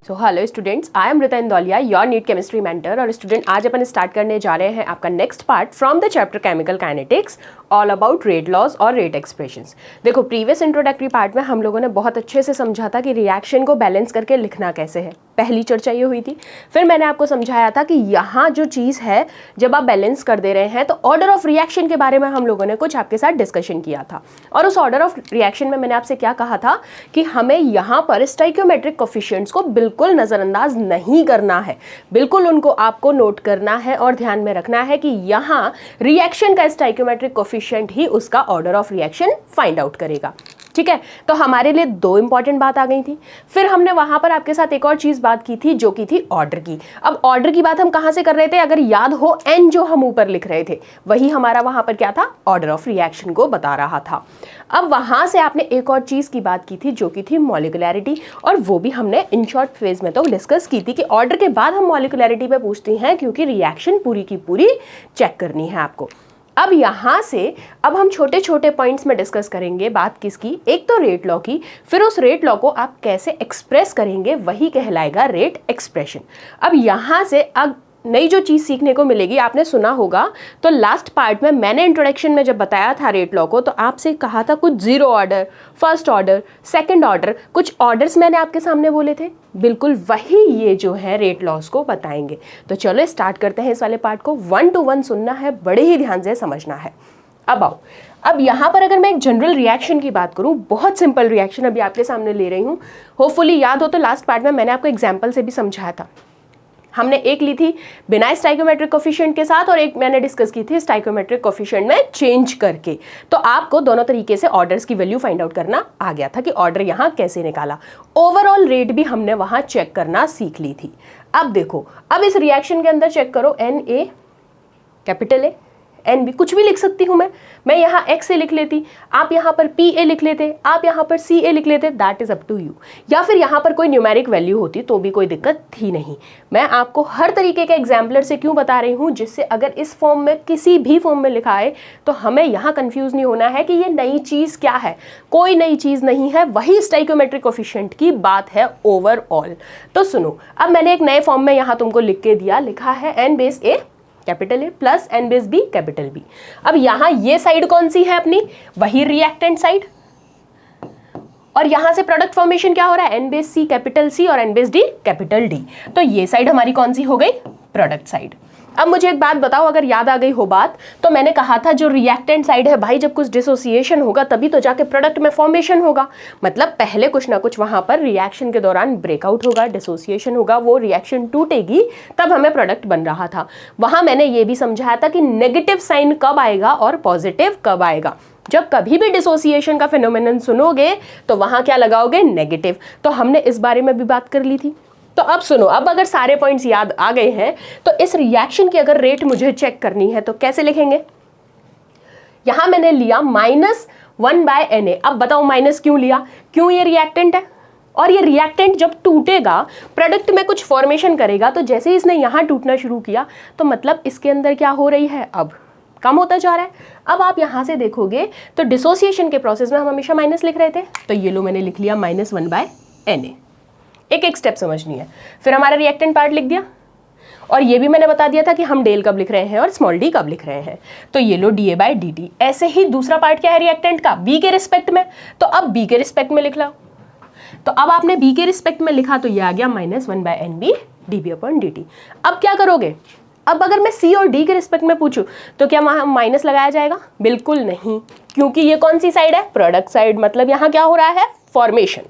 So hello students, I am Rita Indoliya, your NEET chemistry mentor. और student, आज अपन start करने जा रहे हैं आपका next part from the chapter chemical kinetics, all about rate laws और रेट एक्सप्रेशंस। देखो, प्रीवियस इंट्रोडक्टरी पार्ट में हम लोगों ने बहुत अच्छे से समझा था कि रिएक्शन को बैलेंस करके लिखना कैसे है, पहली चर्चा ये हुई थी। फिर मैंने आपको समझाया था कि यहाँ जो चीज़ है, जब आप बैलेंस कर दे रहे हैं तो ऑर्डर ऑफ रिएक्शन के बारे में हम लोगों ने कुछ आपके साथ डिस्कशन किया था। और उस ऑर्डर ऑफ रिएक्शन में मैंने आपसे क्या कहा था कि हमें यहाँ पर स्टाइकियोमेट्रिक कोफिशिएंट्स को बिल्कुल नज़रअंदाज नहीं करना है, बिल्कुल उनको आपको नोट करना है और ध्यान में रखना है कि यहाँ रिएक्शन का स्टाइकियोमेट्रिक कोफिशिएंट ही उसका order of reaction find out करेगा। ठीक है, तो हमारे लिए दो इंपॉर्टेंट बात आ गई थी। फिर हमने वहां पर आपके साथ एक और चीज बात की थी, जो की थी ऑर्डर की। अब ऑर्डर की बात हम कहां से कर रहे थे? अगर याद हो, एन जो हम ऊपर लिख रहे थे वही हमारा वहां पर क्या था, ऑर्डर ऑफ रिएक्शन को बता रहा था। अब वहां से आपने एक और चीज की बात की थी, जो की थी मॉलिक्यूलैरिटी, और वो भी हमने इन शॉर्ट फेज में तो डिस्कस की थी कि ऑर्डर के बाद हम मॉलिक्यूलैरिटी पे पूछते हैं, क्योंकि रिएक्शन पूरी की पूरी चेक करनी है आपको। अब यहाँ से अब हम छोटे छोटे पॉइंट्स में डिस्कस करेंगे बात किसकी, एक तो रेट लॉ की, फिर उस रेट लॉ को आप कैसे एक्सप्रेस करेंगे वही कहलाएगा रेट एक्सप्रेशन। अब यहाँ से अब नई जो चीज़ सीखने को मिलेगी, आपने सुना होगा तो लास्ट पार्ट में मैंने इंट्रोडक्शन में जब बताया था रेट लॉ को, तो आपसे कहा था कुछ zero order, first order, second order, कुछ ऑर्डर्स मैंने आपके सामने बोले थे, बिल्कुल वही ये जो है रेट लॉस को बताएंगे। तो चलो स्टार्ट करते हैं इस वाले पार्ट को। 1 to 1 सुनना है, बड़े ही ध्यान से समझना है। अब आओ, अब यहाँ पर अगर मैं एक जनरल रिएक्शन की बात करूँ, बहुत सिंपल रिएक्शन अभी आपके सामने ले रही हूँ। होपफुली याद हो तो लास्ट पार्ट में मैंने आपको एग्जाम्पल से भी समझाया था। हमने एक ली थी बिना स्टाइकियोमेट्रिक कोफिशिएंट के साथ, और एक मैंने डिस्कस की थी स्टाइकियोमेट्रिक कोफिशिएंट में चेंज करके। तो आपको दोनों तरीके से ऑर्डर्स की वैल्यू फाइंड आउट करना आ गया था कि ऑर्डर यहाँ कैसे निकाला। ओवरऑल रेट भी हमने वहाँ चेक करना सीख ली थी। अब देखो, अब इस रिएक्शन के अंदर चेक करो, NA कैपिटल ए, NB कुछ भी लिख सकती हूँ मैं यहाँ XA लिख लेती, आप यहाँ पर PA लिख लेते, आप यहाँ पर CA लिख लेते, that is up to you. या फिर यहाँ पर कोई न्यूमेरिक वैल्यू होती तो भी कोई दिक्कत थी नहीं। मैं आपको हर तरीके के एग्जाम्पलर से क्यों बता रही हूँ, जिससे अगर इस फॉर्म में किसी भी फॉर्म में लिखा है तो हमें यहाँ कंफ्यूज नहीं होना है कि ये नई चीज़ क्या है। कोई नई चीज़ नहीं है, वही स्टाइकियोमेट्रिक कोफिशिएंट की बात है ओवरऑल। तो सुनो, अब मैंने एक नए फॉर्म में यहाँ तुमको लिख के दिया, लिखा है N-A capital A plus N-B capital B। अब यहाँ ये साइड कौन सी है अपनी, वही रिएक्टेंट साइड, और यहाँ से प्रोडक्ट फॉर्मेशन क्या हो रहा है, N-C कैपिटल C और N-D कैपिटल D। तो ये साइड हमारी कौन सी हो गई, प्रोडक्ट साइड। अब मुझे एक बात बताओ, अगर याद आ गई हो बात, तो मैंने कहा था जो रिएक्टेंट साइड है भाई, जब कुछ डिसोसिएशन होगा तभी तो जाके प्रोडक्ट में फॉर्मेशन होगा। मतलब पहले कुछ ना कुछ वहां पर रिएक्शन के दौरान ब्रेकआउट होगा, डिसोसिएशन होगा, वो रिएक्शन टूटेगी, तब हमें प्रोडक्ट बन रहा था। वहां मैंने ये भी समझाया था कि नेगेटिव साइन कब आएगा और पॉजिटिव कब आएगा। जब कभी भी डिसोसिएशन का फिनोमेनन सुनोगे तो वहां क्या लगाओगे, नेगेटिव। तो हमने इस बारे में भी बात कर ली थी। तो अब सुनो, अब अगर सारे पॉइंट्स याद आ गए हैं तो इस रिएक्शन की अगर रेट मुझे चेक करनी है तो कैसे लिखेंगे। यहां मैंने लिया -1/Na। अब बताओ माइनस क्यों लिया, क्यों, ये रिएक्टेंट है, और ये रिएक्टेंट जब टूटेगा, प्रोडक्ट में कुछ फॉर्मेशन करेगा, तो जैसे ही इसने यहां टूटना शुरू किया तो मतलब इसके अंदर क्या हो रही है, अब कम होता जा रहा है। अब आप यहां से देखोगे तो डिसोसिएशन के प्रोसेस में हम हमेशा माइनस लिख रहे थे, तो ये लो मैंने लिख लिया -1/Na। एक एक स्टेप समझनी है। फिर हमारा रिएक्टेंट पार्ट लिख दिया, और ये भी मैंने बता दिया था कि हम डेल कब लिख रहे हैं और स्मॉल d कब लिख रहे हैं। तो ये लो DA/dt। ऐसे ही दूसरा पार्ट क्या है रिएक्टेंट का, B के रिस्पेक्ट में, तो अब B के रिस्पेक्ट में लिख लो। तो अब आपने B के रिस्पेक्ट में लिखा तो ये आ गया -1/NB dB/dt। अब क्या करोगे, अब अगर मैं C और D के रिस्पेक्ट में पूछूं तो क्या वहां माइनस लगाया जाएगा, बिल्कुल नहीं, क्योंकि ये कौन सी साइड है, प्रोडक्ट साइड। मतलब यहाँ क्या हो रहा है, फॉर्मेशन।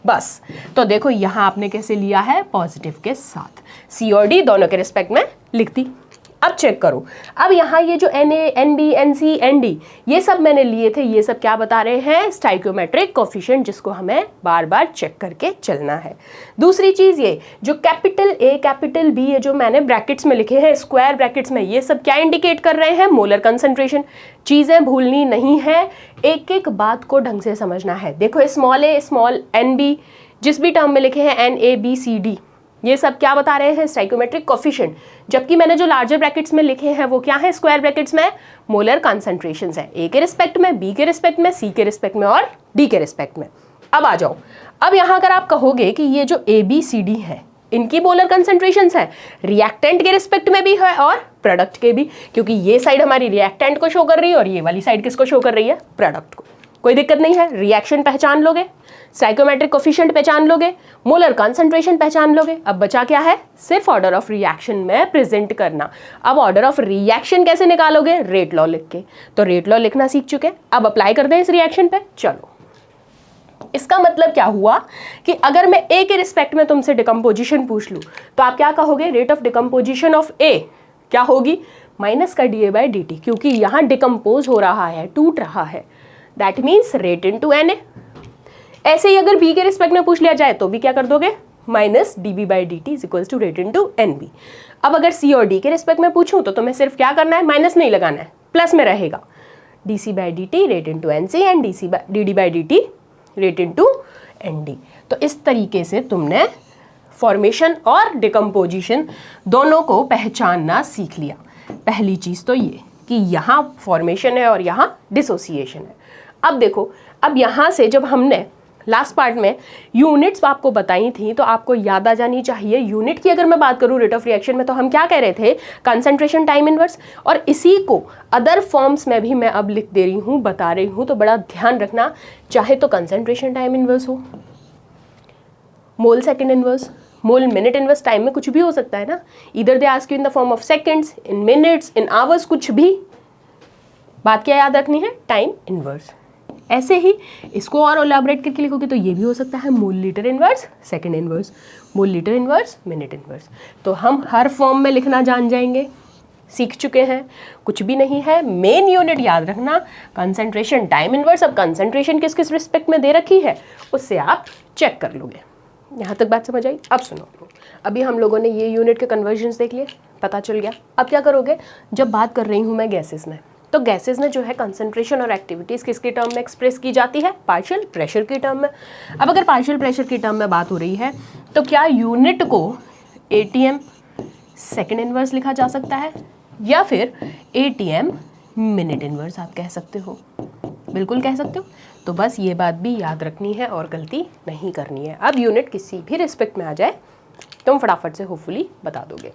बस, तो देखो यहाँ आपने कैसे लिया है, पॉजिटिव के साथ, C और D दोनों के रिस्पेक्ट में लिख दी। अब चेक करो, अब यहाँ ये जो Na, Nb, Nc, Nd ये सब मैंने लिए थे, ये सब क्या बता रहे हैं, स्टाइकियोमेट्रिक कोफिशिएंट, जिसको हमें बार बार चेक करके चलना है। दूसरी चीज़ ये जो कैपिटल A कैपिटल B, ये जो मैंने ब्रैकेट्स में लिखे हैं, स्क्वायर ब्रैकेट्स में, ये सब क्या इंडिकेट कर रहे हैं, मोलर कंसंट्रेशन। चीज़ें भूलनी नहीं है, एक एक बात को ढंग से समझना है। देखो स्मॉल a स्मॉल Nb जिस भी टर्म में लिखे हैं NaBCD, ये सब क्या बता रहे हैं, स्टाइकियोमेट्रिक कोफिशिएंट। जबकि मैंने जो लार्जर ब्रैकेट्स में लिखे हैं वो क्या है, स्क्वायर ब्रैकेट्स में मोलर कॉन्सेंट्रेशंस है, A के रिस्पेक्ट में, B के रिस्पेक्ट में, C के रिस्पेक्ट में और D के रिस्पेक्ट में। अब आ जाओ, अब यहाँ अगर आप कहोगे कि ये जो ABCD है इनकी मोलर कंसेंट्रेशंस है, रिएक्टेंट के रिस्पेक्ट में भी है और प्रोडक्ट के भी, क्योंकि ये साइड हमारी रिएक्टेंट को शो कर रही है और ये वाली साइड किसको शो कर रही है, प्रोडक्ट को। कोई दिक्कत नहीं है, रिएक्शन पहचान लोगे, स्टोइकोमेट्रिक कोफिशिएंट पहचान लोगे, मोलर कंसंट्रेशन पहचान लोगे। अब बचा क्या है, सिर्फ ऑर्डर ऑफ रिएक्शन में प्रेजेंट करना। अब ऑर्डर ऑफ रिएक्शन कैसे निकालोगे, रेट लॉ लिख के। तो रेट लॉ लिखना सीख चुके, अब अप्लाई कर दें इस रिएक्शन पे। चलो, इसका मतलब क्या हुआ कि अगर मैं ए के रिस्पेक्ट में तुमसे डिकम्पोजिशन पूछ लूं तो आप क्या कहोगे, rate of decomposition of A क्या होगी, माइनस का D A by D T, क्योंकि यहां डिकम्पोज हो रहा है, टूट रहा है, that means rate into N A. ऐसे ही अगर बी के रिस्पेक्ट में पूछ लिया जाए तो भी क्या कर दोगे, minus D B by D T is equals to rate into N B. अब अगर सी और डी के रिस्पेक्ट में पूछूं तो तुम्हें सिर्फ क्या करना है, माइनस नहीं लगाना है, प्लस में रहेगा, D C by D T rate into N C and D D by D T rate into N D. तो इस तरीके से तुमने फॉर्मेशन और डिकम्पोजिशन दोनों को पहचानना सीख लिया। पहली चीज तो ये कि यहाँ फॉर्मेशन है और यहाँ डिसोसिएशन है। अब देखो, अब यहाँ से जब हमने लास्ट पार्ट में यूनिट्स आपको बताई थी तो आपको याद आ जानी चाहिए। यूनिट की अगर मैं बात करूँ रेट ऑफ रिएक्शन में तो हम क्या कह रहे थे, कंसंट्रेशन टाइम इनवर्स, और इसी को अदर फॉर्म्स में भी मैं अब लिख दे रही हूँ, बता रही हूँ, तो बड़ा ध्यान रखना। चाहे तो कंसंट्रेशन टाइम इनवर्स हो, मोल सेकेंड इनवर्स, मोल मिनट इनवर्स, टाइम में कुछ भी हो सकता है ना, इधर they ask you in the form of seconds, in minutes, in hours, कुछ भी। बात क्या याद रखनी है, टाइम इनवर्स। ऐसे ही इसको और एलैबोरेट करके लिखोगे तो ये भी हो सकता है mole litre inverse, second inverse, mole litre inverse, minute inverse. तो हम हर फॉर्म में लिखना जान जाएंगे, सीख चुके हैं, कुछ भी नहीं है। मेन यूनिट याद रखना, कंसंट्रेशन टाइम इनवर्स। अब कंसंट्रेशन किस किस रिस्पेक्ट में दे रखी है उससे आप चेक कर लोगे। यहाँ तक बात समझ आई? अब सुनो, अभी हम लोगों ने ये यूनिट के कन्वर्जन्स देख लिए, पता चल गया। अब क्या करोगे, जब बात कर रही हूँ मैं गैसेस में, तो गैसेस में जो है कंसंट्रेशन और एक्टिविटीज़ किसके टर्म में एक्सप्रेस की जाती है, पार्शियल प्रेशर की टर्म में। अब अगर पार्शियल प्रेशर की टर्म में बात हो रही है तो क्या यूनिट को एटीएम सेकेंड इनवर्स लिखा जा सकता है या फिर एटीएम मिनट इनवर्स आप कह सकते हो, बिल्कुल कह सकते हो। तो बस ये बात भी याद रखनी है और गलती नहीं करनी है। अब यूनिट किसी भी रिस्पेक्ट में आ जाए तुम फटाफट से होपफुली बता दोगे।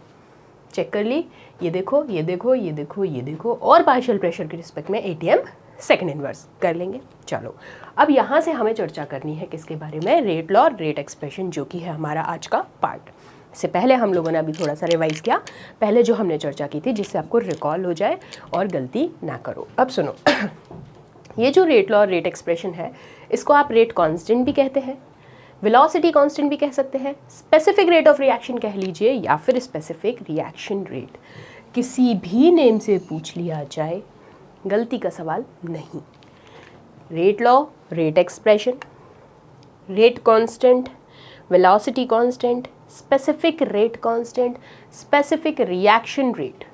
चेक कर ली, ये देखो, ये देखो, ये देखो, ये देखो, और पार्शियल प्रेशर के रिस्पेक्ट में एटीएम सेकेंड इनवर्स कर लेंगे। चलो, अब यहाँ से हमें चर्चा करनी है किसके बारे में, रेट लॉ और रेट एक्सप्रेशन, जो कि है हमारा आज का पार्ट। इससे पहले हम लोगों ने अभी थोड़ा सा रिवाइज किया, पहले जो हमने चर्चा की थी, जिससे आपको रिकॉल हो जाए और गलती ना करो। अब सुनो, ये जो रेट लॉ और रेट एक्सप्रेशन है, इसको आप रेट कांस्टेंट भी कहते हैं, वेलोसिटी कांस्टेंट भी कह सकते हैं, स्पेसिफिक रेट ऑफ रिएक्शन कह लीजिए, या फिर स्पेसिफिक रिएक्शन रेट। किसी भी नेम से पूछ लिया जाए, गलती का सवाल नहीं। Rate law, rate expression, rate constant, velocity constant, specific rate constant, specific reaction rate,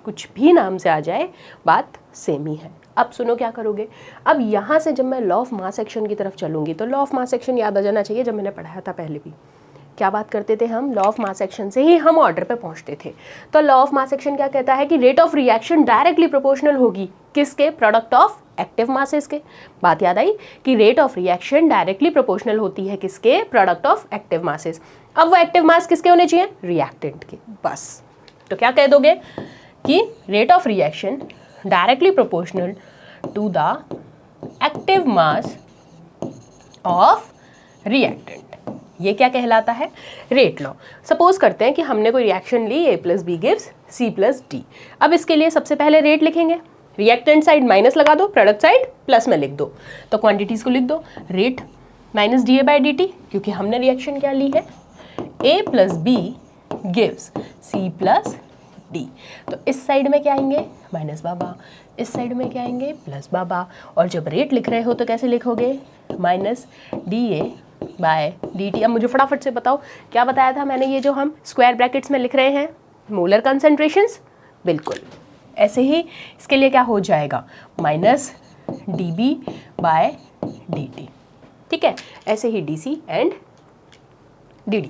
कुछ भी नाम से आ जाए बात सेम ही है। अब सुनो क्या करोगे, अब यहाँ से जब मैं लॉ ऑफ मास एक्शन की तरफ चलूँगी तो लॉ ऑफ मास एक्शन याद आ जाना चाहिए, जब मैंने पढ़ाया था पहले भी। क्या बात करते थे हम, लॉ ऑफ मास एक्शन से ही हम ऑर्डर पे पहुँचते थे। तो लॉ ऑफ मास एक्शन क्या कहता है कि rate of reaction directly proportional होगी किसके, प्रोडक्ट ऑफ एक्टिव मासेस के। बात याद आई कि rate of reaction directly proportional होती है किसके, प्रोडक्ट ऑफ एक्टिव मासेस। अब वो एक्टिव मास किसके होने चाहिए, रिएक्टेंट के, बस। तो क्या कह दोगे कि rate of reaction directly proportional to the active mass of reactant. ये क्या कहलाता है, रेट लॉ। सपोज करते हैं कि हमने कोई रिएक्शन ली, A + B gives C + D। अब इसके लिए सबसे पहले रेट लिखेंगे, रिएक्टेंट साइड माइनस लगा दो, प्रोडक्ट साइड प्लस में लिख दो। तो क्वांटिटीज को लिख दो, रेट माइनस dA/dt, क्योंकि हमने रिएक्शन क्या ली है, A + B gives C + D। तो इस साइड में क्या आएंगे, माइनस बाबा, इस साइड में क्या आएंगे, प्लस बाबा। और जब रेट लिख रहे हो तो कैसे लिखोगे, माइनस dA/dt। अब मुझे फटाफट से बताओ क्या बताया था मैंने, ये जो हम स्क्वायर ब्रैकेट्स में लिख रहे हैं मोलर कंसंट्रेशंस, बिल्कुल ऐसे ही इसके लिए क्या हो जाएगा, माइनस dB/dt। ठीक है, ऐसे ही DC एंड DD।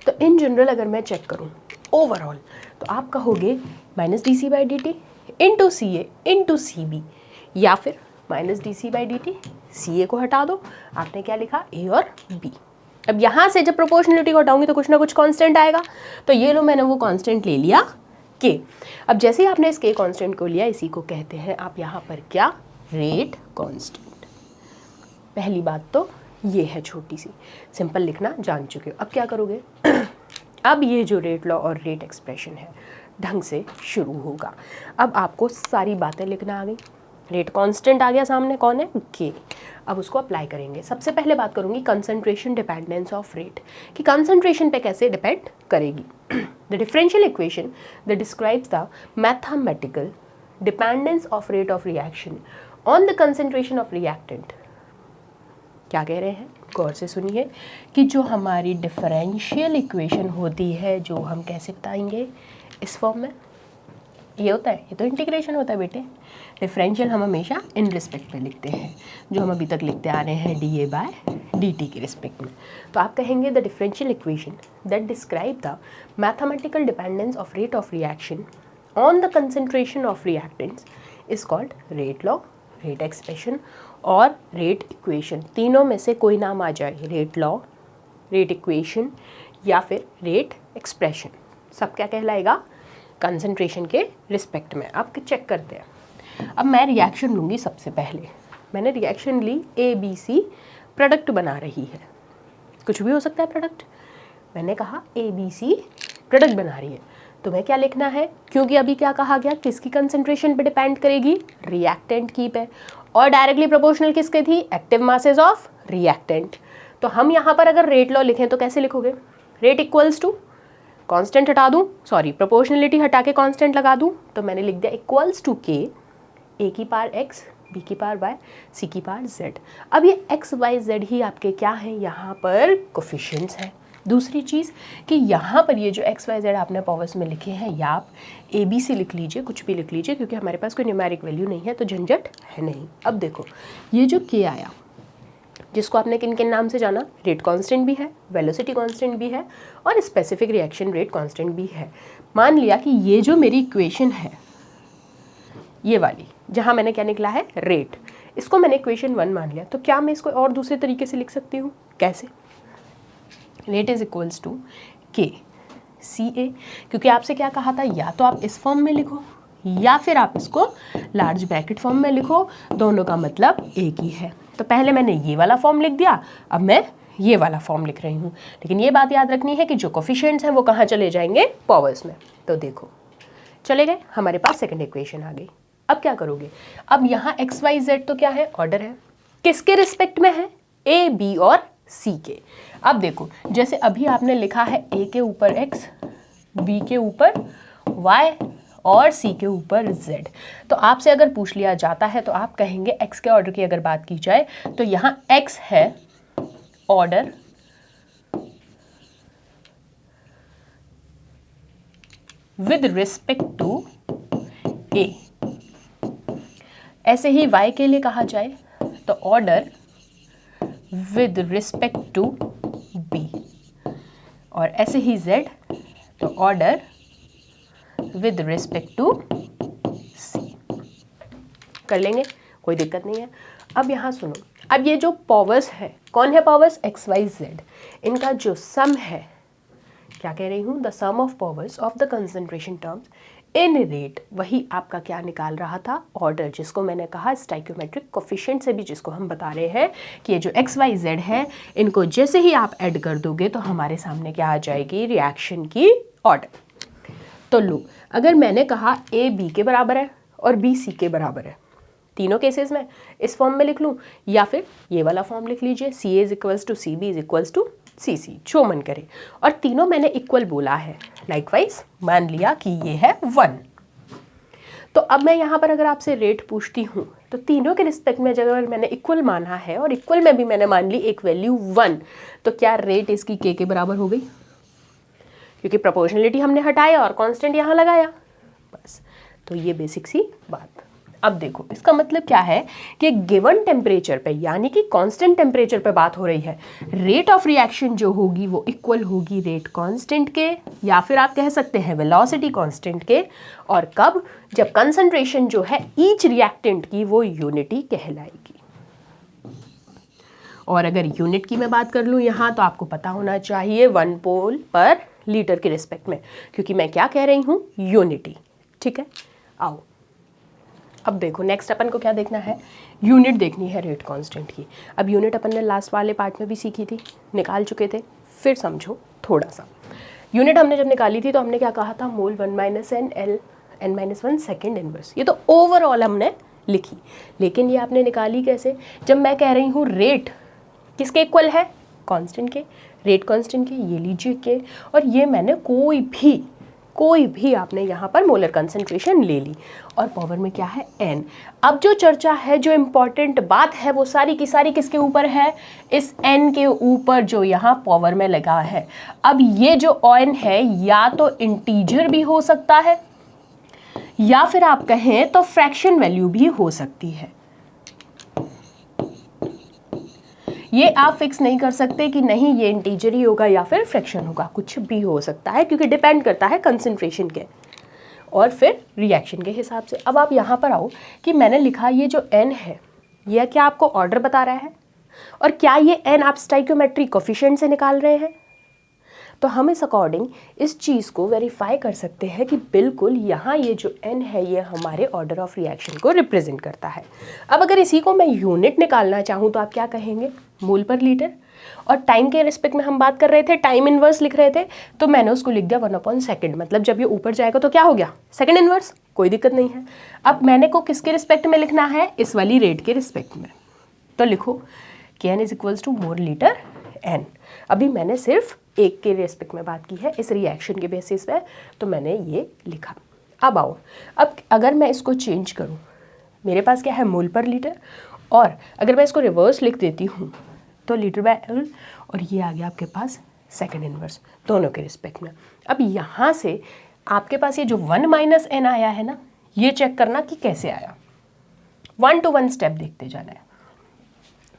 तो इन जनरल अगर मैं चेक करूं ओवरऑल तो आप कहोगे minus dC/dt into CA into CB, या फिर माइनस dC/dt, CA को हटा दो, आपने क्या लिखा, A और B। अब यहाँ से जब प्रोपोर्शनलिटी को हटाऊंगी तो कुछ ना कुछ कांस्टेंट आएगा, तो ये लो मैंने वो कांस्टेंट ले लिया के। अब जैसे ही आपने इस के कांस्टेंट को लिया, इसी को कहते हैं आप यहाँ पर क्या, रेट कांस्टेंट। पहली बात तो ये है, छोटी सी, सिंपल लिखना जान चुके हो। अब क्या करोगे अब ये जो रेट लॉ और रेट एक्सप्रेशन है ढंग से शुरू होगा। अब आपको सारी बातें लिखना आ गई। रेट कांस्टेंट आ गया सामने, कौन है, के। अब उसको अप्लाई करेंगे। सबसे पहले बात करूंगी कंसंट्रेशन डिपेंडेंस ऑफ रेट, कि कंसंट्रेशन पे कैसे डिपेंड करेगी। The differential equation that describes the mathematical dependence of rate of reaction on the concentration of reactant. क्या कह रहे हैं, गौर से सुनिए, कि जो हमारी डिफरेंशियल इक्वेशन होती है, जो हम कैसे बताएंगे, इस फॉर्म में ये होता है, ये तो इंटीग्रेशन होता है बेटे। डिफरेंशियल हम हमेशा इन रिस्पेक्ट में लिखते हैं, जो हम अभी तक लिखते आ रहे हैं D A by D T के रिस्पेक्ट में। तो आप कहेंगे the differential equation that describe the mathematical dependence of rate of reaction on the concentration of reactants is called rate law, rate expression और रेट इक्वेशन। तीनों में से कोई नाम आ जाए, रेट लॉ, रेट इक्वेशन या फिर रेट एक्सप्रेशन, सब क्या कहलाएगा, कंसंट्रेशन के रिस्पेक्ट में। आप चेक करते हैं। अब मैं रिएक्शन लूँगी। सबसे पहले मैंने रिएक्शन ली, ए बी सी प्रोडक्ट बना रही है, कुछ भी हो सकता है प्रोडक्ट। मैंने कहा ए बी सी प्रोडक्ट बना रही है, तो मैं क्या लिखना है, क्योंकि अभी क्या कहा गया, किसकी कंसंट्रेशन पे डिपेंड करेगी, रिएक्टेंट की पे, और डायरेक्टली प्रोपोर्शनल किसके थी, एक्टिव मासेस ऑफ रिएक्टेंट। तो हम यहाँ पर अगर रेट लॉ लिखें तो कैसे लिखोगे, रेट इक्वल्स टू, कांस्टेंट हटा दूँ, सॉरी प्रोपोर्शनलिटी हटा के कांस्टेंट लगा दूँ, तो मैंने लिख दिया इक्वल्स टू के, ए की पावर एक्स, बी की पावर वाई, सी की पावर जेड। अब ये एक्स वाई जेड ही आपके क्या हैं, यहाँ पर कोफिशिएंट्स हैं। दूसरी चीज़ कि यहाँ पर ये जो एक्स वाई जेड आपने पावर्स में लिखे हैं, या आप ए बी सी लिख लीजिए, कुछ भी लिख लीजिए, क्योंकि हमारे पास कोई न्यूमेरिक वैल्यू नहीं है तो झंझट है नहीं। अब देखो ये जो के आया, जिसको आपने किन किन नाम से जाना, रेट कांस्टेंट भी है, वेलोसिटी कांस्टेंट भी है, और स्पेसिफिक रिएक्शन रेट कांस्टेंट भी है। मान लिया कि ये जो मेरी इक्वेशन है, ये वाली जहाँ मैंने क्या निकला है, रेट, इसको मैंने इक्वेशन 1 मान लिया, तो क्या मैं इसको और दूसरे तरीके से लिख सकती हूँ, कैसे, रेट इज इक्वल्स टू के सी ए, क्योंकि आपसे क्या कहा था, या तो आप इस फॉर्म में लिखो या फिर आप इसको लार्ज ब्रैकेट फॉर्म में लिखो, दोनों का मतलब एक ही है। तो पहले मैंने ये वाला फॉर्म लिख दिया, अब मैं ये वाला फॉर्म लिख रही हूँ, लेकिन ये बात याद रखनी है कि जो कोफिशिएंट्स हैं वो कहाँ चले जाएंगे, पावर्स में। तो देखो चले गए, हमारे पास सेकंड इक्वेशन आ गई। अब क्या करोगे, अब यहाँ एक्स वाई जेड तो क्या है, ऑर्डर है, किसके रिस्पेक्ट में है, ए बी और सी के। अब देखो जैसे अभी आपने लिखा है ए के ऊपर एक्स, बी के ऊपर वाई और सी के ऊपर जेड, तो आपसे अगर पूछ लिया जाता है तो आप कहेंगे एक्स के ऑर्डर की अगर बात की जाए तो यहाँ एक्स है order with respect to A. ऐसे ही y के लिए कहा जाए तो order with respect to b, और ऐसे ही z तो order with respect to c। कर लेंगे, कोई दिक्कत नहीं है। अब यहाँ सुनो, अब ये जो पावर्स है, कौन है पावर्स, एक्स वाई जेड, इनका जो सम है, क्या कह रही हूँ, the sum of powers of the concentration terms in rate, वही आपका क्या निकाल रहा था, ऑर्डर, जिसको मैंने कहा स्टाइक्योमेट्रिक कोफिशिएंट से भी, जिसको हम बता रहे हैं कि ये जो एक्स वाई जेड है, इनको जैसे ही आप ऐड कर दोगे तो हमारे सामने क्या आ जाएगी, रिएक्शन की ऑर्डर। तो लो, अगर मैंने कहा ए बी के बराबर है और बी सी के बराबर है, तीनों केसेस में इस फॉर्म में लिख लूँ या फिर ये वाला फॉर्म लिख लीजिए, c a is equals to c b is equals to c c, जो मन करे, और तीनों मैंने इक्वल बोला है, लाइकवाइज मान लिया कि ये है 1। तो अब मैं यहाँ पर अगर आपसे रेट पूछती हूँ तो तीनों के रिस्पेक्ट में अगर मैंने इक्वल माना है और इक्वल में भी मैंने मान ली एक वैल्यू 1, तो क्या रेट इसकी के बराबर हो गई, क्योंकि प्रोपोर्शनलिटी हमने हटाया और कांस्टेंट यहाँ लगाया, बस। तो ये बेसिक सी बात। अब देखो इसका मतलब क्या है कि गिवन टेम्परेचर पे, यानी कि कांस्टेंट टेम्परेचर पे बात हो रही है, रेट ऑफ रिएक्शन जो होगी वो इक्वल होगी रेट कांस्टेंट के, या फिर आप कह सकते हैं वेलोसिटी कांस्टेंट के। और कब, जब कंसंट्रेशन जो है ईच रिएक्टेंट की वो यूनिटी कहलाएगी। और अगर यूनिट की मैं बात कर लूँ यहाँ, तो आपको पता होना चाहिए 1 मोल पर लीटर के रिस्पेक्ट में, क्योंकि मैं क्या कह रही हूँ, यूनिटी। ठीक है, आओ अब देखो नेक्स्ट अपन को क्या देखना है, यूनिट देखनी है रेट कांस्टेंट की। अब यूनिट अपन ने लास्ट वाले पार्ट में भी सीखी थी, निकाल चुके थे, फिर समझो थोड़ा सा। यूनिट हमने जब निकाली थी तो हमने क्या कहा था, mole 1 minus N L n minus 1 second inverse. ये तो ओवरऑल हमने लिखी, लेकिन ये आपने निकाली कैसे, जब मैं कह रही हूँ रेट किसके इक्वल है, कांस्टेंट के, रेट कांस्टेंट के, ये लीजिए के, और ये मैंने कोई भी आपने यहाँ पर मोलर कंसंट्रेशन ले ली, और पावर में क्या है, n। अब जो चर्चा है, जो इम्पॉर्टेंट बात है, वो सारी की सारी किसके ऊपर है, इस n के ऊपर जो यहाँ पावर में लगा है। अब ये जो n है या तो इंटीजर भी हो सकता है, या फिर आप कहें तो फ्रैक्शन वैल्यू भी हो सकती है। ये आप फिक्स नहीं कर सकते कि नहीं ये इंटीजर ही होगा या फिर फ्रैक्शन होगा, कुछ भी हो सकता है, क्योंकि डिपेंड करता है कंसंट्रेशन के और फिर रिएक्शन के हिसाब से। अब आप यहाँ पर आओ कि मैंने लिखा ये जो n है, यह क्या आपको ऑर्डर बता रहा है, और क्या ये n आप स्टाइकियोमेट्रिक कोफिशिएंट से निकाल रहे हैं। तो हम इस अकॉर्डिंग इस चीज़ को वेरीफाई कर सकते हैं कि बिल्कुल यहाँ ये जो n है ये हमारे ऑर्डर ऑफ रिएक्शन को रिप्रेजेंट करता है। अब अगर इसी को मैं यूनिट निकालना चाहूँ तो आप क्या कहेंगे, मोल पर लीटर, और टाइम के रिस्पेक्ट में हम बात कर रहे थे, टाइम इनवर्स लिख रहे थे, तो मैंने उसको लिख दिया 1/सेकेंड, मतलब जब ये ऊपर जाएगा तो क्या हो गया, सेकेंड इनवर्स, कोई दिक्कत नहीं है। अब मैंने को किसके रिस्पेक्ट में लिखना है, इस वाली रेट के रिस्पेक्ट में, तो लिखो Kn is equals to mole litre n। अभी मैंने सिर्फ एक के रेस्पेक्ट में बात की है इस रिएक्शन के बेसिस पे, तो मैंने ये लिखा। अब आओ, अब अगर मैं इसको चेंज करूं, मेरे पास क्या है, मोल पर लीटर, और अगर मैं इसको रिवर्स लिख देती हूँ तो लीटर बाय एल, और ये आ गया आपके पास सेकेंड इनवर्स, दोनों के रिस्पेक्ट में। अब यहाँ से आपके पास ये जो 1 माइनस एन आया है ना, ये चेक करना कि कैसे आया, 1 to 1 स्टेप देखते जाना है।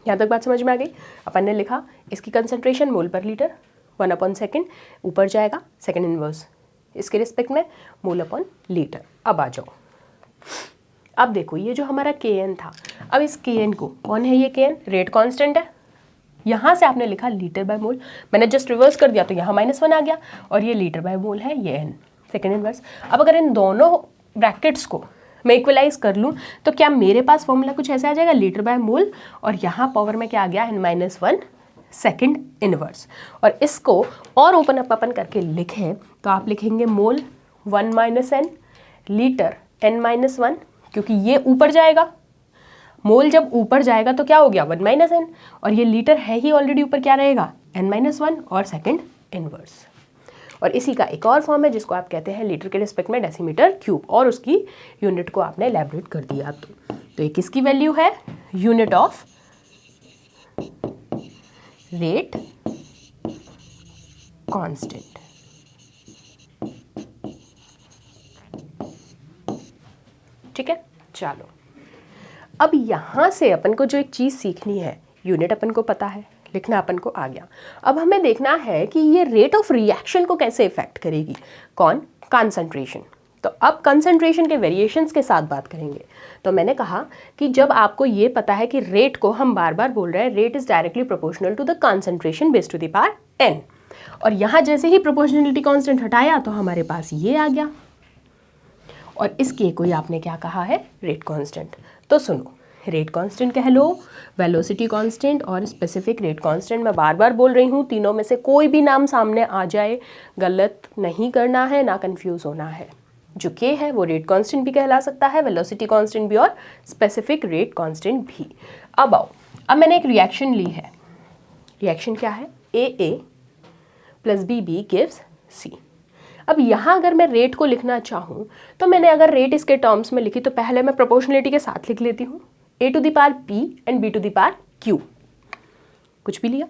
यहाँ तक बात समझ में आ गई। अपन ने लिखा इसकी कंसंट्रेशन मोल पर लीटर, 1/सेकेंड, ऊपर जाएगा सेकेंड इनवर्स, इसके रिस्पेक्ट में मोल अपॉन लीटर। अब आ जाओ, अब देखो ये जो हमारा Kn था, अब इस Kn को, कौन है ये Kn, रेट कांस्टेंट है, यहाँ से आपने लिखा लीटर बाय मोल, मैंने जस्ट रिवर्स कर दिया तो यहाँ -1 आ गया, और ये लीटर बाय मोल है, ये n सेकेंड इनवर्स। अब अगर इन दोनों ब्रैकेट्स को मैं इक्वलाइज कर लूँ तो क्या मेरे पास फॉर्मूला कुछ ऐसा आ जाएगा, लीटर बाय मोल, और यहाँ पावर में क्या आ गया, n-1 सेकेंड इनवर्स। और इसको और ओपन अप अपन करके लिखें तो आप लिखेंगे मोल 1 माइनस एन, लीटर n-1, क्योंकि ये ऊपर जाएगा, मोल जब ऊपर जाएगा तो क्या हो गया, 1 माइनस एन, और ये लीटर है ही ऑलरेडी ऊपर, क्या रहेगा, n-1 और सेकेंड इनवर्स। और इसी का एक और फॉर्म है जिसको आप कहते हैं लीटर के रिस्पेक्ट में डेसीमीटर क्यूब, और उसकी यूनिट को आपने एलैबोरेट कर दिया। तो ये किसकी वैल्यू है, यूनिट ऑफ रेट कांस्टेंट। ठीक है, चलो अब यहां से अपन को जो एक चीज सीखनी है, यूनिट अपन को पता है, लिखना अपन को आ गया। अब हमें देखना है कि ये रेट ऑफ रिएक्शन को कैसे इफेक्ट करेगी, कौन, कंसंट्रेशन। तो अब कंसंट्रेशन के वेरिएशंस के साथ बात करेंगे। तो मैंने कहा कि जब आपको ये पता है कि रेट को हम बार बार बोल रहे हैं, rate is directly proportional to the concentration base to the power n, और यहाँ जैसे ही प्रोपोर्शनलिटी कांस्टेंट हटाया तो हमारे पास ये आ गया, और इसके कोई आपने क्या कहा है, रेट कांस्टेंट। तो सुनो, रेट कांस्टेंट कह लो, वेलोसिटी कांस्टेंट और स्पेसिफिक रेट कांस्टेंट, मैं बार बार बोल रही हूँ, तीनों में से कोई भी नाम सामने आ जाए गलत नहीं करना है, ना कंफ्यूज होना है। जो के है वो रेट कांस्टेंट भी कहला सकता है, वेलोसिटी कांस्टेंट भी और स्पेसिफिक रेट कांस्टेंट भी। अब आओ, अब मैंने एक रिएक्शन ली है, रिएक्शन क्या है, AA plus BB gives C। अब यहाँ अगर मैं रेट को लिखना चाहूँ तो मैंने अगर रेट इसके टर्म्स में लिखी तो पहले मैं प्रोपोर्शनलिटी के साथ लिख लेती हूँ, A to the power P and B to the power Q, कुछ भी लिया।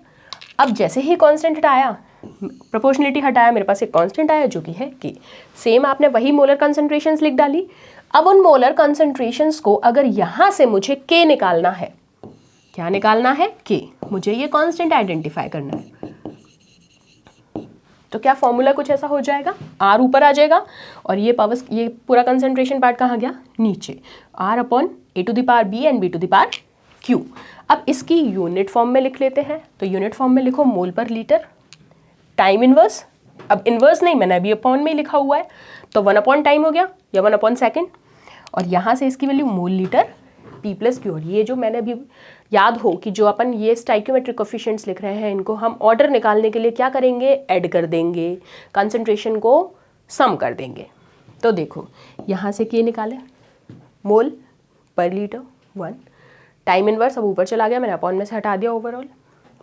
अब जैसे ही कांस्टेंट हटाया, प्रोपोर्शनलिटी हटाया, मेरे पास एक कांस्टेंट आया जो कि है K। सेम आपने वही मोलर कंसंट्रेशंस लिख डाली। अब उन मोलर कंसंट्रेशंस को अगर यहाँ से मुझे K निकालना है, क्या निकालना है, K, मुझे ये कांस्टेंट आइडेंटिफाई करना है, तो क्या फॉर्मूला कुछ ऐसा हो जाएगा, R ऊपर आ जाएगा और ये पावर, ये पूरा कंसंट्रेशन पार्ट कहाँ गया, नीचे, R upon A to the power B and B to the power Q। अब इसकी यूनिट फॉर्म में लिख लेते हैं, तो यूनिट फॉर्म में लिखो मोल पर लीटर टाइम इनवर्स। अब इनवर्स नहीं, मैंने अभी अपॉन में ही लिखा हुआ है, तो 1 अपॉन टाइम हो गया या 1 अपॉन सेकेंड, और यहाँ से इसकी value mole litre P plus Q। और ये जो मैंने अभी, याद हो कि जो अपन ये स्टाइक्योमेट्रिक कोफिशिएंट्स लिख रहे हैं, इनको हम ऑर्डर निकालने के लिए क्या करेंगे, ऐड कर देंगे, कंसंट्रेशन को सम कर देंगे। तो देखो यहाँ से क्या निकाले, मोल पर लीटर 1, टाइम इनवर्स अब ऊपर चला गया, मैंने अपॉन में से हटा दिया, ओवरऑल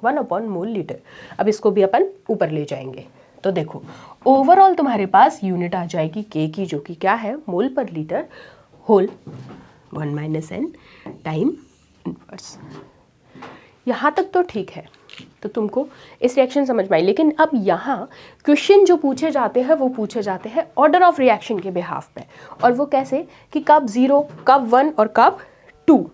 1 अपॉन मोल लीटर। अब इसको भी अपन ऊपर ले जाएंगे, तो देखो ओवरऑल तुम्हारे पास यूनिट आ जाएगी के की, जो कि क्या है, मोल पर litre whole 1 minus n time inverse. यहाँ तक तो ठीक है, तो तुमको इस रिएक्शन समझ में आई। लेकिन अब यहाँ क्वेश्चन जो पूछे जाते हैं वो पूछे जाते हैं ऑर्डर ऑफ रिएक्शन के बिहाफ पे, और वो कैसे कि कब 0, कब 1 और कब 2।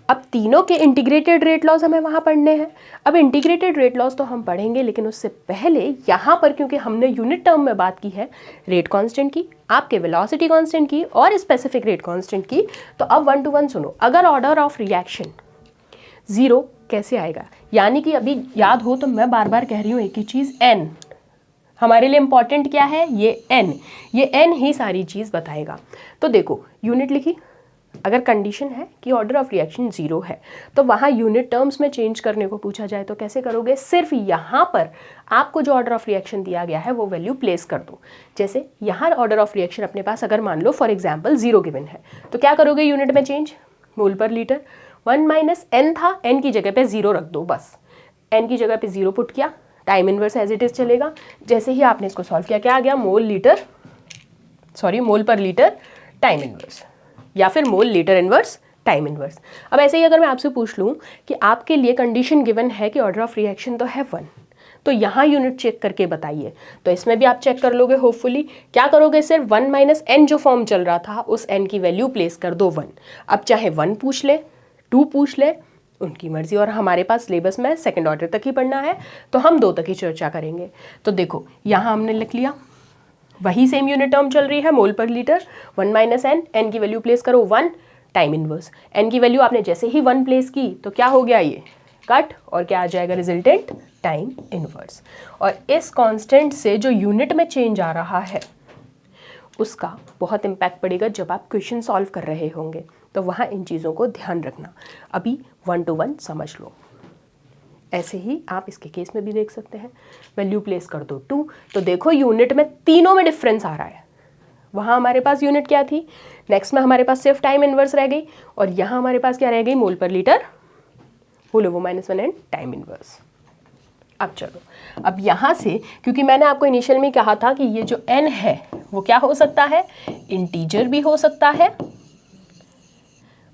अब तीनों के इंटीग्रेटेड रेट लॉस हमें वहाँ पढ़ने हैं। अब इंटीग्रेटेड रेट लॉस तो हम पढ़ेंगे, लेकिन उससे पहले यहाँ पर क्योंकि हमने यूनिट टर्म में बात की है रेट कांस्टेंट की, आपके वेलोसिटी कांस्टेंट की और स्पेसिफिक रेट कांस्टेंट की, तो अब 1 to 1 सुनो। अगर ऑर्डर ऑफ रिएक्शन 0 कैसे आएगा, यानी कि अभी याद हो तो मैं बार बार कह रही हूँ एक ही चीज़, n हमारे लिए इंपॉर्टेंट क्या है, ये n ही सारी चीज़ बताएगा। तो देखो यूनिट लिखी, अगर कंडीशन है कि ऑर्डर ऑफ रिएक्शन 0 है, तो वहाँ यूनिट टर्म्स में चेंज करने को पूछा जाए तो कैसे करोगे, सिर्फ यहाँ पर आपको जो ऑर्डर ऑफ रिएक्शन दिया गया है वो वैल्यू प्लेस कर दो। जैसे यहाँ ऑर्डर ऑफ रिएक्शन अपने पास अगर मान लो फॉर एग्जाम्पल 0 गिवन है, तो क्या करोगे यूनिट में चेंज, मोल पर लीटर 1 माइनस n था, n की जगह पे 0 रख दो, बस n की जगह पे 0 पुट किया, time inverse as it is चलेगा। जैसे ही आपने इसको सॉल्व किया क्या आ गया, मोल पर लीटर टाइम इनवर्स, या फिर mole litre inverse time inverse. अब ऐसे ही अगर मैं आपसे पूछ लूँ कि आपके लिए कंडीशन गिवन है कि ऑर्डर ऑफ रिएक्शन तो है 1, तो यहाँ यूनिट चेक करके बताइए, तो इसमें भी आप चेक कर लोगे होपफुली। क्या करोगे, सिर्फ 1 माइनस n जो फॉर्म चल रहा था उस n की वैल्यू प्लेस कर दो 1। अब चाहे 1 पूछ ले 2 पूछ ले, उनकी मर्जी, और हमारे पास सिलेबस में सेकंड ऑर्डर तक ही पढ़ना है, तो हम 2 तक ही चर्चा करेंगे। तो देखो यहाँ हमने लिख लिया, वही सेम यूनिट टर्म चल रही है, मोल पर लीटर 1 माइनस n की वैल्यू प्लेस करो 1, टाइम इनवर्स n की वैल्यू आपने जैसे ही 1 प्लेस की तो क्या हो गया, ये कट, और क्या आ जाएगा रिजल्टेंट, टाइम इनवर्स। और इस कांस्टेंट से जो यूनिट में चेंज आ रहा है उसका बहुत इम्पैक्ट पड़ेगा जब आप क्वेश्चन सॉल्व कर रहे होंगे, तो वहाँ इन चीज़ों को ध्यान रखना। अभी 1 to 1 समझ लो, ऐसे ही आप इसके केस में भी देख सकते हैं, वैल्यू प्लेस कर दो 2, तो देखो यूनिट में तीनों में डिफरेंस आ रहा है। वहाँ हमारे पास यूनिट क्या थी, नेक्स्ट में हमारे पास सिर्फ टाइम इनवर्स रह गई, और यहाँ हमारे पास क्या रह गई, मोल पर litre whole over -1 and time inverse. अब चलो, अब यहाँ से क्योंकि मैंने आपको इनिशियल में कहा था कि ये जो n है वो क्या हो सकता है, इंटीजर भी हो सकता है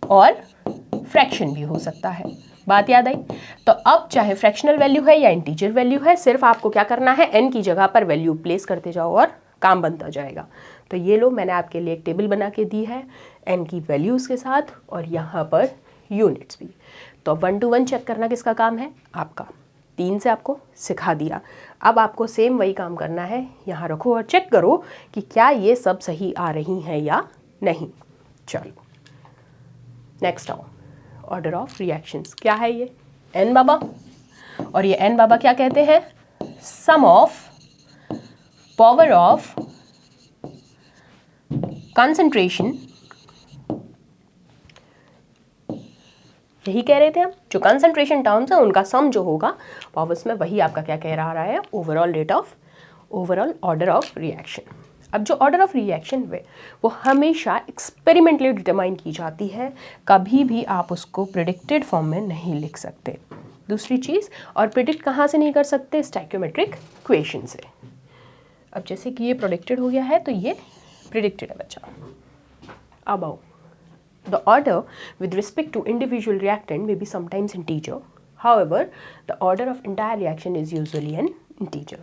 और फ्रैक्शन भी हो सकता है, बात याद आई। तो अब चाहे फ्रैक्शनल वैल्यू है या इंटीजर वैल्यू है, सिर्फ आपको क्या करना है, n की जगह पर वैल्यू प्लेस करते जाओ और काम बनता जाएगा। तो ये लो, मैंने आपके लिए एक टेबल बना के दी है n की वैल्यूज़ के साथ, और यहाँ पर यूनिट्स भी। तो 1 to 1 चेक करना किसका काम है, आपका। 3 से आपको सिखा दिया, अब आपको सेम वही काम करना है, यहाँ रखो और चेक करो कि क्या ये सब सही आ रही हैं या नहीं। चलो नेक्स्ट आओ, ऑर्डर ऑफ रिएक्शंस क्या है, ये n बाबा, और ये n बाबा क्या कहते हैं, सम ऑफ पावर ऑफ कंसंट्रेशन, यही कह रहे थे हम, जो कंसंट्रेशन टर्म्स है उनका सम जो होगा पावर्स में, वही आपका क्या कह रहा है, ओवरऑल ऑर्डर ऑफ रिएक्शन। अब जो ऑर्डर ऑफ रिएक्शन है वो हमेशा एक्सपेरिमेंटली डिटरमाइन की जाती है, कभी भी आप उसको प्रिडिक्टेड फॉर्म में नहीं लिख सकते। दूसरी चीज़, और प्रिडिक्ट कहाँ से नहीं कर सकते, स्टैइक्योमेट्रिक इक्वेशन से। अब जैसे कि ये प्रोडिक्टेड हो गया है तो ये प्रिडिक्टेड है बच्चा। अब आओ, the order with respect to individual reactant may be sometimes integer. However, the order of entire reaction is usually an integer.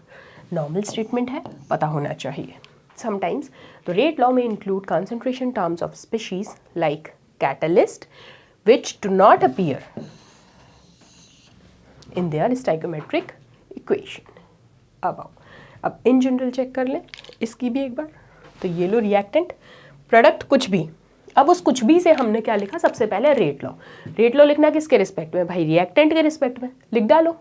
Normal statement है, पता होना चाहिए। Sometimes the rate law may include concentration terms of species like catalyst which do not appear in their stoichiometric equation. अब in general check कर लें इसकी भी एक बार। तो ये लो रिएक्टेंट, प्रोडक्ट कुछ भी, अब उस कुछ भी से हमने क्या लिखा, सबसे पहले रेट लॉ। रेट लॉ लिखना किसके रिस्पेक्ट में भाई, रिएक्टेंट के रिस्पेक्ट में, लिख डालो।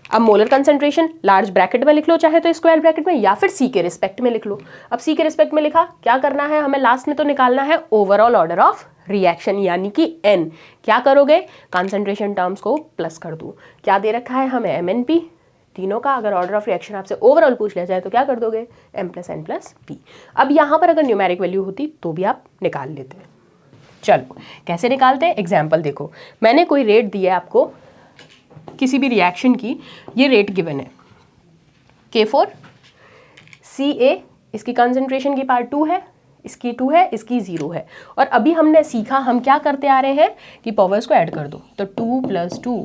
अब मोलर कंसंट्रेशन लार्ज ब्रैकेट में लिख लो, चाहे तो स्क्वायर ब्रैकेट में, या फिर सी के रिस्पेक्ट में लिख लो। अब सी के रिस्पेक्ट में लिखा, क्या करना है हमें लास्ट में, तो निकालना है ओवरऑल ऑर्डर ऑफ रिएक्शन, यानी कि एन। क्या करोगे, कंसंट्रेशन टर्म्स को प्लस कर दो। क्या दे रखा है हमें, एम एन पी, तीनों का अगर ऑर्डर ऑफ रिएक्शन आपसे ओवरऑल पूछ लिया जाए तो क्या कर दोगे, M plus N plus P. अब यहाँ पर अगर न्यूमेरिक वैल्यू होती तो भी आप निकाल लेते। चलो कैसे निकालते हैं, एग्जाम्पल देखो। मैंने कोई रेट दिया है आपको किसी भी रिएक्शन की, ये रेट गिवन है K4 CA, इसकी कंसंट्रेशन की पार्ट 2 है, इसकी 2 है, इसकी 0 है। और अभी हमने सीखा, हम क्या करते आ रहे हैं कि पावर्स को ऐड कर दो, तो 2 + 2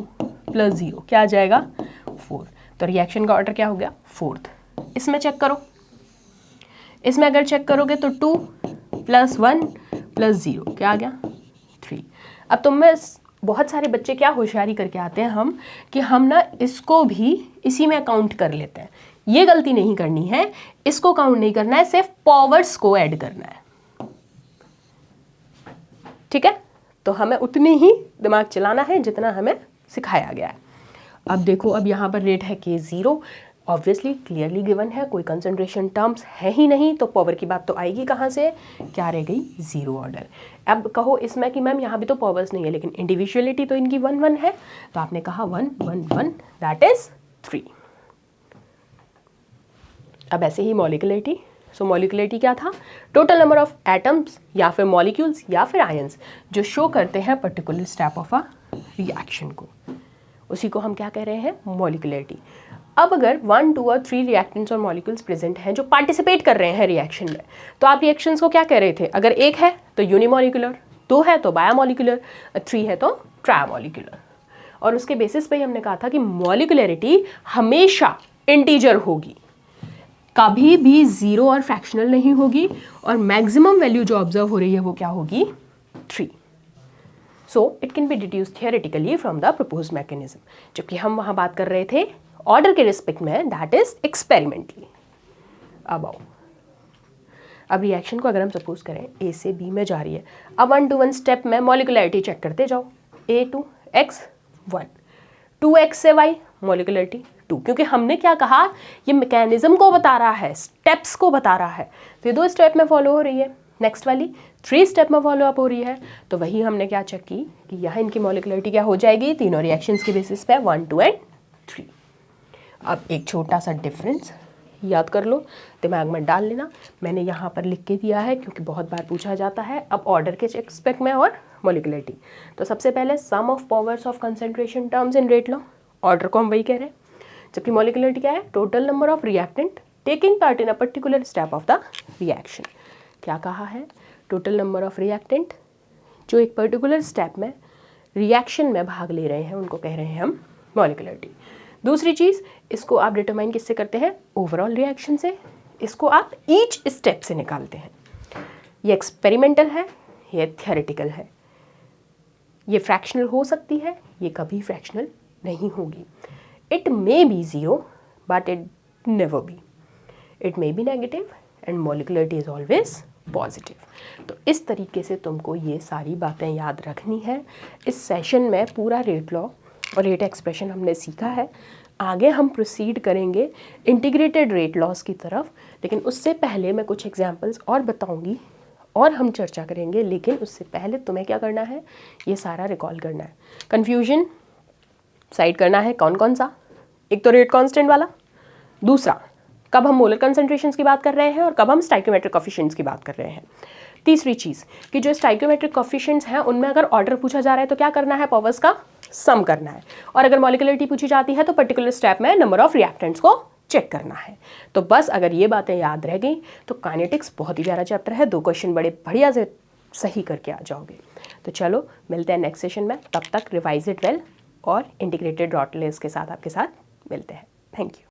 + 0 क्या आ जाएगा 4। तो रिएक्शन का ऑर्डर क्या हो गया, 4th। इसमें चेक करो, इसमें अगर चेक करोगे तो 2 + 1 + 0 क्या आ गया 3। अब तुम में बहुत सारे बच्चे क्या होशियारी करके आते हैं हम, कि हम ना इसको भी इसी में काउंट कर लेते हैं। ये गलती नहीं करनी है, इसको काउंट नहीं करना है, सिर्फ पावर्स को ऐड करना है, ठीक है। तो हमें उतनी ही दिमाग चलाना है जितना हमें सिखाया गया है। अब देखो, अब यहाँ पर रेट है K0, ऑब्वियसली क्लियरली गिवन है, कोई कंसंट्रेशन टर्म्स है ही नहीं, तो पावर की बात तो आएगी कहाँ से, क्या रह गई 0 ऑर्डर। अब कहो इसमें कि मैम यहाँ भी तो पावर्स नहीं है, लेकिन इंडिविजुअलिटी तो इनकी 1 1 है, तो आपने कहा 1 1 1 दैट इज 3। अब ऐसे ही मॉलिक्यूलरिटी, सो मॉलिक्यूलरिटी क्या था, टोटल नंबर ऑफ एटम्स या फिर मॉलिक्यूल्स या फिर आयंस जो शो करते हैं particular step of a reaction को, उसी को हम क्या कह रहे हैं, मॉलिक्यूलरिटी। अब अगर 1 2 और 3 रिएक्टेंट्स और मॉलिक्यूल्स प्रेजेंट हैं जो पार्टिसिपेट कर रहे हैं रिएक्शन में, तो आप रिएक्शंस को क्या कह रहे थे, अगर 1 है तो यूनिमॉलिक्यूलर, 2 है तो बायोमॉलिक्यूलर, 3 है तो ट्रायोमॉलिक्यूलर। और उसके बेसिस पे ही हमने कहा था कि मॉलिक्यूलरिटी हमेशा इंटीजर होगी, कभी भी 0 और फ्रैक्शनल नहीं होगी, और मैक्सिमम वैल्यू जो ऑब्जर्व हो रही है वो क्या होगी 3। So it can be deduced theoretically from the proposed mechanism, जबकि हम वहाँ बात कर रहे थे ऑर्डर के रिस्पेक्ट में, दैट इज एक्सपेरिमेंटली। अब रिएक्शन को अगर हम सपोज करें A से B में जा रही है, अब 1 to 1 स्टेप में मॉलिक्यूलरिटी चेक करते जाओ, A to X 1, 2X से Y मॉलिक्यूलरिटी 2, क्योंकि हमने क्या कहा, ये मैकेनिज्म को बता रहा है, स्टेप्स को बता रहा है। तो ये 2 स्टेप में फॉलो हो रही है, नेक्स्ट वाली 3 स्टेप में फॉलो अप हो रही है, तो वही हमने क्या चेक की कि यहाँ इनकी मॉलिक्यूलरिटी क्या हो जाएगी, तीनों रिएक्शंस के बेसिस पे 1 2 एंड 3। अब एक छोटा सा डिफरेंस याद कर लो, दिमाग में डाल लेना, मैंने यहाँ पर लिख के दिया है क्योंकि बहुत बार पूछा जाता है। अब ऑर्डर के रिस्पेक्ट में और मॉलिक्यूलरिटी, तो सबसे पहले sum of powers of concentration terms in rate law, order को हम वही कह रहे हैं, जबकि मॉलिक्यूलरिटी क्या है, total number of reactant taking part in a particular step of the reaction. क्या कहा है, टोटल नंबर ऑफ रिएक्टेंट जो एक पर्टिकुलर स्टेप में रिएक्शन में भाग ले रहे हैं, उनको कह रहे हैं हम मॉलिक्यूलरिटी। दूसरी चीज़, इसको आप डिटरमाइन किससे करते हैं, ओवरऑल रिएक्शन से, इसको आप ईच स्टेप से निकालते हैं। ये एक्सपेरिमेंटल है, ये थियोरेटिकल है, ये फ्रैक्शनल हो सकती है, ये कभी फ्रैक्शनल नहीं होगी। It may be 0 but it never be, it may be negative and molecularity is always positive. तो इस तरीके से तुमको ये सारी बातें याद रखनी है। इस सेशन में पूरा रेट लॉ और रेट एक्सप्रेशन हमने सीखा है। आगे हम प्रोसीड करेंगे इंटीग्रेटेड रेट लॉस की तरफ, लेकिन उससे पहले मैं कुछ एग्जांपल्स और बताऊंगी और हम चर्चा करेंगे। लेकिन उससे पहले तुम्हें क्या करना है, ये सारा रिकॉल करना है, कन्फ्यूजन साइड करना है। कौन कौन सा, एक तो रेट कांस्टेंट वाला, दूसरा कब हम मोलर कंसंट्रेशंस की बात कर रहे हैं और कब हम स्टाइकियोमेट्रिक कोफिशिएंट्स की बात कर रहे हैं। तीसरी चीज़ कि जो स्टाइकियोमेट्रिक कोफिशिएंट्स हैं उनमें अगर ऑर्डर पूछा जा रहा है तो क्या करना है, पावर्स का सम करना है, और अगर मॉलिक्यूलरिटी पूछी जाती है तो पर्टिकुलर स्टेप में नंबर ऑफ रिएक्टेंट्स को चेक करना है। तो बस अगर ये बातें याद रह गई तो काइनेटिक्स बहुत ही प्यारा चैप्टर है, 2 क्वेश्चन बड़े बढ़िया से सही करके आ जाओगे। तो चलो मिलते हैं नेक्स्ट सेशन में, तब तक रिवाइज इट वेल और इंटीग्रेटेड रेट लॉस के साथ आपके साथ मिलते हैं। Thank you.